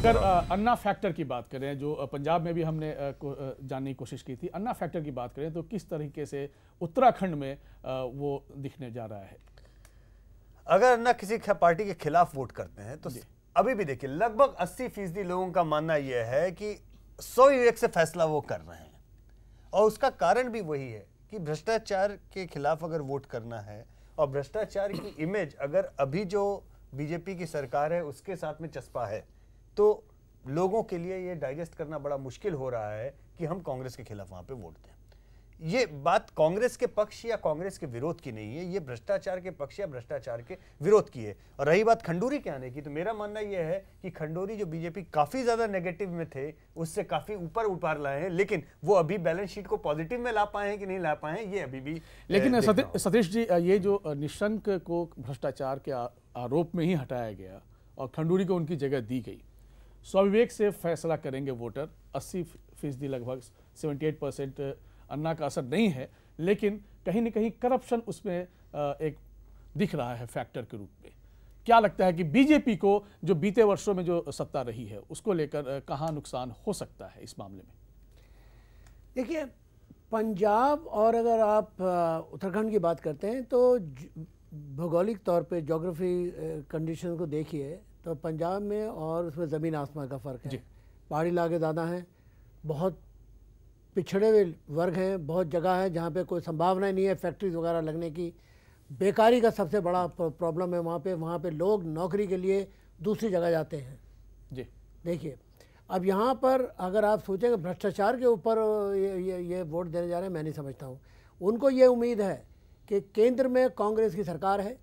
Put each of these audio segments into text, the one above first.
अगर अन्ना फैक्टर की बात करें, जो पंजाब में भी हमने जानने की कोशिश की थी, अन्ना फैक्टर की बात करें तो किस तरीके से उत्तराखंड में वो दिखने जा रहा है? अगर अन्ना किसी पार्टी के खिलाफ वोट करते हैं तो अभी भी देखिए लगभग 80% लोगों का मानना यह है कि 101 से फैसला वो कर रहे हैं, और उसका कारण भी वही है कि भ्रष्टाचार के खिलाफ अगर वोट करना है, और भ्रष्टाचार की इमेज अगर अभी जो बीजेपी की सरकार है उसके साथ में चस्पा है, तो लोगों के लिए ये डाइजेस्ट करना बड़ा मुश्किल हो रहा है कि हम कांग्रेस के खिलाफ वहां पे वोट दें। ये बात कांग्रेस के पक्ष या कांग्रेस के विरोध की नहीं है, ये भ्रष्टाचार के पक्ष या भ्रष्टाचार के विरोध की है। और रही बात खंडूरी के आने की, तो मेरा मानना यह है कि खंडूरी जो बीजेपी काफी ज्यादा नेगेटिव में थे उससे काफी ऊपर लाए हैं, लेकिन वो अभी बैलेंस शीट को पॉजिटिव में ला पाए हैं कि नहीं ला पाए हैं, ये अभी भी। लेकिन सतीश जी, ये जो निशंक को भ्रष्टाचार के आरोप में ही हटाया गया और खंडूरी को उनकी जगह दी गई, स्वविवेक से फैसला करेंगे वोटर, 80% लगभग 78% अन्ना का असर नहीं है, लेकिन कहीं न कहीं करप्शन उसमें एक दिख रहा है फैक्टर के रूप में। क्या लगता है कि बीजेपी को जो बीते वर्षों में जो सत्ता रही है उसको लेकर कहाँ नुकसान हो सकता है इस मामले में? देखिए, पंजाब और अगर आप उत्तराखंड की बात करते हैं तो भौगोलिक तौर पे ज्योग्राफी कंडीशन को देखिए तो पंजाब में और उसमें ज़मीन आसमान का फ़र्क है। पहाड़ी इलाके ज़्यादा हैं, बहुत पिछड़े हुए वर्ग हैं, बहुत जगह है जहाँ पे कोई संभावना नहीं है फैक्ट्रीज वगैरह लगने की। बेकारी का सबसे बड़ा प्रॉब्लम है वहाँ पे लोग नौकरी के लिए दूसरी जगह जाते हैं जी। देखिए, अब यहाँ पर अगर आप सोचेंगे भ्रष्टाचार के ऊपर ये वोट देने जा रहे हैं, मैं नहीं समझता हूँ। उनको ये उम्मीद है कि केंद्र में कांग्रेस की सरकार है,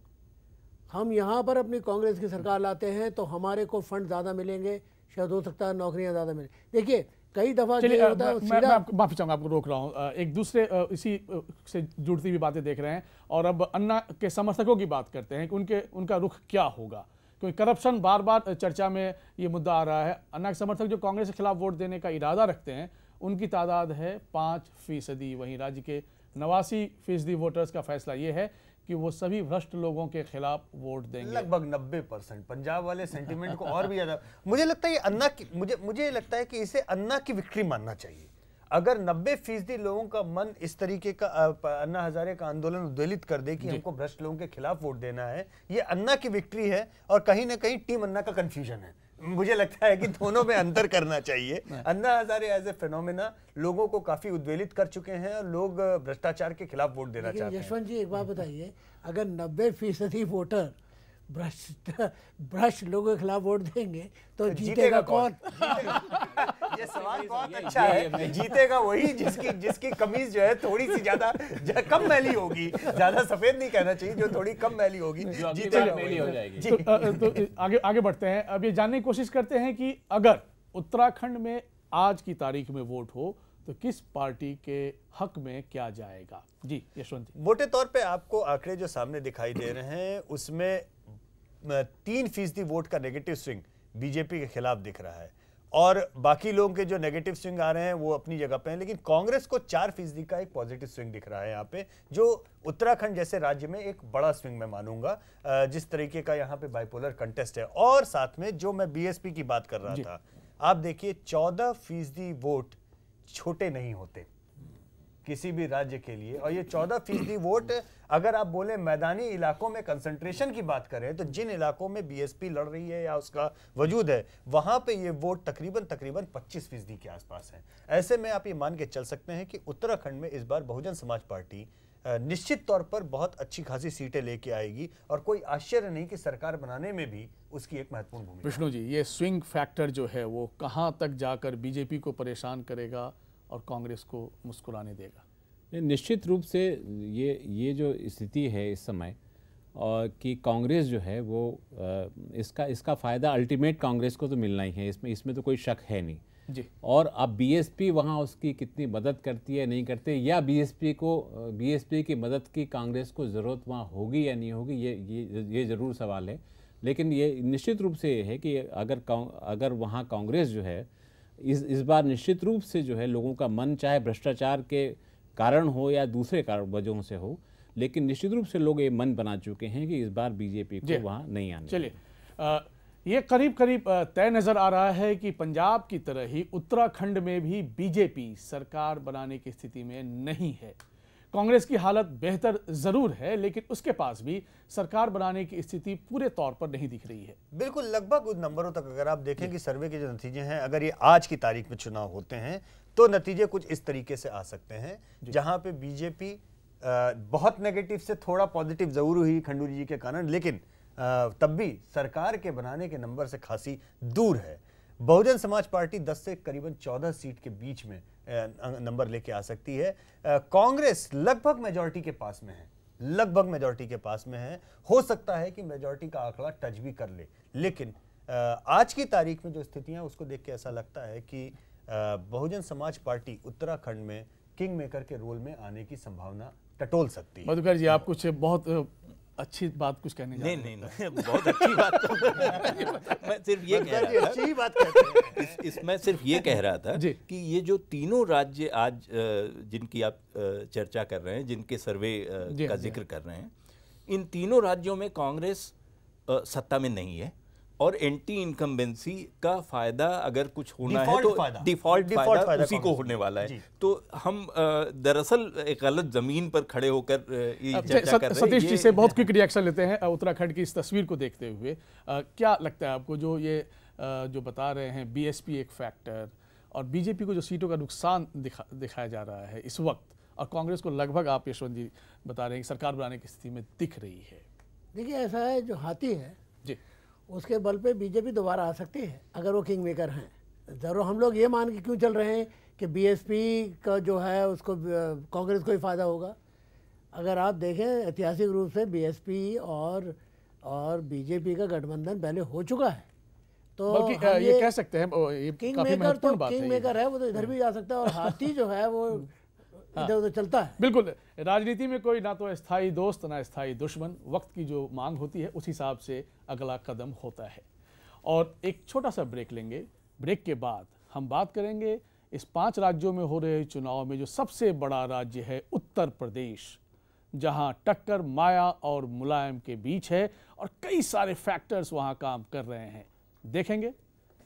हम यहाँ पर अपनी कांग्रेस की सरकार लाते हैं तो हमारे को फंड ज़्यादा मिलेंगे, शायद हो सकता है नौकरियाँ ज़्यादा मिलें। देखिए, कई दफ़ा चलिए, मैं आपको माफी चाहूँगा, आपको रोक रहा हूँ। एक दूसरे इसी से जुड़ती हुई बातें देख रहे हैं और अब अन्ना के समर्थकों की बात करते हैं कि उनका रुख क्या होगा, क्योंकि करप्शन बार बार चर्चा में ये मुद्दा आ रहा है। अन्ना के समर्थक जो कांग्रेस के खिलाफ वोट देने का इरादा रखते हैं उनकी तादाद है 5%। वहीं राज्य के 89% वोटर्स का फैसला ये है कि वो सभी भ्रष्ट लोगों के खिलाफ वोट देंगे। लगभग 90%। पंजाब वाले सेंटिमेंट को और भी ज्यादा मुझे लगता है ये अन्ना की मुझे लगता है कि इसे अन्ना की विक्ट्री मानना चाहिए। अगर 90% लोगों का मन इस तरीके का अन्ना हजारे का आंदोलन उद्वेलित कर दे कि हमको भ्रष्ट लोगों के खिलाफ वोट देना है, ये अन्ना की विक्ट्री है। और कहीं ना कहीं टीम अन्ना का कंफ्यूजन है। मुझे लगता है कि दोनों में अंतर करना चाहिए। Anna Hazare as a phenomena लोगों को काफी उद्वेलित कर चुके हैं और लोग भ्रष्टाचार के खिलाफ वोट देना चाहते हैं। यशवंत जी, एक बात बताइए, अगर 90% वोटर भ्रष्ट लोगों के खिलाफ वोट देंगे तो जीतेगा कौन? ये सवाल बहुत अच्छा है। जीतेगा वही जिसकी कमीज जो है थोड़ी सी ज्यादा कम मैली होगी, ज्यादा सफेद नहीं कहना चाहिए, जो थोड़ी कम मैली होगी जीतेगा मैली हो जाएगी। तो आगे बढ़ते हैं। अब ये जानने की कोशिश करते हैं कि अगर उत्तराखंड में आज की तारीख में वोट हो तो किस पार्टी के हक में क्या जाएगा? जी यशवंत जी। मोटे तौर पे आपको आंकड़े जो सामने दिखाई दे रहे हैं उसमें 3% वोट का नेगेटिव स्विंग बीजेपी के खिलाफ दिख रहा है, और बाकी लोगों के जो नेगेटिव स्विंग आ रहे हैं वो अपनी जगह पे हैं। लेकिन कांग्रेस को 4% का एक पॉजिटिव स्विंग दिख रहा है यहाँ पे, जो उत्तराखंड जैसे राज्य में एक बड़ा स्विंग मैं मानूंगा, जिस तरीके का यहाँ पे बाइपोलर कंटेस्ट है। और साथ में जो मैं बीएसपी की बात कर रहा था, आप देखिए 14% वोट छोटे नहीं होते किसी भी राज्य के लिए। और ये 14% वोट अगर आप बोले मैदानी इलाकों में कंसंट्रेशन की बात करें तो जिन इलाकों में बीएसपी लड़ रही है या उसका वजूद है वहां पे ये वोट तकरीबन 25% के आसपास है। ऐसे में आप ये मान के चल सकते हैं कि उत्तराखंड में इस बार बहुजन समाज पार्टी निश्चित तौर पर बहुत अच्छी खासी सीटें लेके आएगी, और कोई आश्चर्य नहीं कि सरकार बनाने में भी उसकी एक महत्वपूर्ण भूमिका। विष्णु जी, ये स्विंग फैक्टर जो है वो कहां तक जाकर बीजेपी को परेशान करेगा और कांग्रेस को मुस्कुराने देगा? निश्चित रूप से ये जो स्थिति है इस समय, और कि कांग्रेस जो है वो इसका फ़ायदा अल्टीमेट कांग्रेस को तो मिलना ही है, इसमें तो कोई शक है नहीं जी। और अब बीएसपी वहाँ उसकी कितनी मदद करती है नहीं करती, या बीएसपी की मदद की कांग्रेस को ज़रूरत वहाँ होगी या नहीं होगी, ये ज़रूर सवाल है। लेकिन ये निश्चित रूप से है कि अगर वहाँ कांग्रेस जो है इस बार निश्चित रूप से जो है लोगों का मन, चाहे भ्रष्टाचार के कारण हो या दूसरे वजहों से हो, लेकिन निश्चित रूप से लोग ये मन बना चुके हैं कि इस बार बीजेपी को वहाँ नहीं आना। चलिए, ये करीब करीब तय नजर आ रहा है कि पंजाब की तरह ही उत्तराखंड में भी बीजेपी सरकार बनाने की स्थिति में नहीं है। कांग्रेस की हालत बेहतर जरूर है, लेकिन उसके पास भी सरकार बनाने की स्थिति पूरे तौर पर नहीं दिख रही है। बिल्कुल, लगभग उन नंबरों तक अगर आप देखें कि सर्वे के जो नतीजे हैं, अगर ये आज की तारीख में चुनाव होते हैं तो नतीजे कुछ इस तरीके से आ सकते हैं, जहां पे बीजेपी बहुत नेगेटिव से थोड़ा पॉजिटिव जरूर हुई खंडूरी जी के कारण, लेकिन तब भी सरकार के बनाने के नंबर से खासी दूर है। बहुजन समाज पार्टी 10 से करीबन 14 सीट के बीच में नंबर लेके आ सकती है। कांग्रेस लगभग मेजॉरिटी के पास में है, लगभग मेजॉरिटी के पास में है। हो सकता है कि मेजॉरिटी का आंकड़ा टच भी कर ले, लेकिन आज की तारीख में जो स्थितियां उसको देख के ऐसा लगता है कि बहुजन समाज पार्टी उत्तराखंड में किंग मेकर के रोल में आने की संभावना टटोल सकती है। मधुकर जी, आप कुछ बहुत अच्छी बात कुछ कहने जा रहे हैं? नहीं, बहुत अच्छी बात तो मैं सिर्फ ये कह रहा था, अच्छी बात कहते हैं। इसमें सिर्फ ये कह रहा था कि ये जो तीनों राज्य आज जिनकी आप चर्चा कर रहे हैं, जिनके सर्वे का जिक्र कर रहे हैं, इन तीनों राज्यों में कांग्रेस सत्ता में नहीं है और एंटी इनकम्बेंसी का फायदा अगर कुछ होना है तो डिफॉल्ट फायदा उसी को होने वाला है। तो हम दरअसल एक गलत जमीन पर खड़े होकर ये चर्चा कर रहे हैं। सतीश जी से बहुत क्विक रिएक्शन लेते हैं उत्तराखंड की इस तस्वीर को देखते हुए। क्या लगता है आपको, जो ये जो बता रहे हैं बीएसपी एक फैक्टर और बीजेपी को जो सीटों का नुकसान दिखाया जा रहा है इस वक्त, और कांग्रेस को लगभग आप यशवंत जी बता रहे हैं कि सरकार बनाने की स्थिति में दिख रही है? देखिए, ऐसा है, जो हाथी है जी, उसके बल पे बीजेपी दोबारा आ सकती है अगर वो किंग मेकर हैं। ज़रूर हम लोग ये मान के क्यों चल रहे हैं कि बीएसपी का जो है उसको कांग्रेस को ही फ़ायदा होगा। अगर आप देखें ऐतिहासिक रूप से बीएसपी और बीजेपी का गठबंधन पहले हो चुका है, तो बल्कि ये कह सकते हैं ये किंग काफी मेकर महत्वपूर्ण तो बात किंग है। मेकर है, वो तो इधर भी जा सकता है और हाथी जो है वो इधर उधर चलता है। बिल्कुल, राजनीति में कोई ना तो अस्थाई दोस्त ना अस्थाई दुश्मन, वक्त की जो मांग होती है उस हिसाब से अगला कदम होता है। और एक छोटा सा ब्रेक लेंगे, ब्रेक के बाद हम बात करेंगे इस 5 राज्यों में हो रहे चुनाव में जो सबसे बड़ा राज्य है उत्तर प्रदेश, जहां टक्कर माया और मुलायम के बीच है और कई सारे फैक्टर्स वहां काम कर रहे हैं। देखेंगे,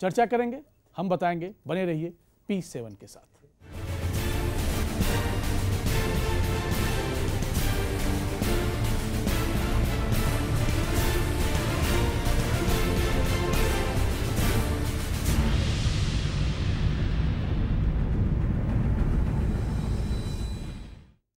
चर्चा करेंगे, हम बताएंगे। बने रहिए P7 के साथ।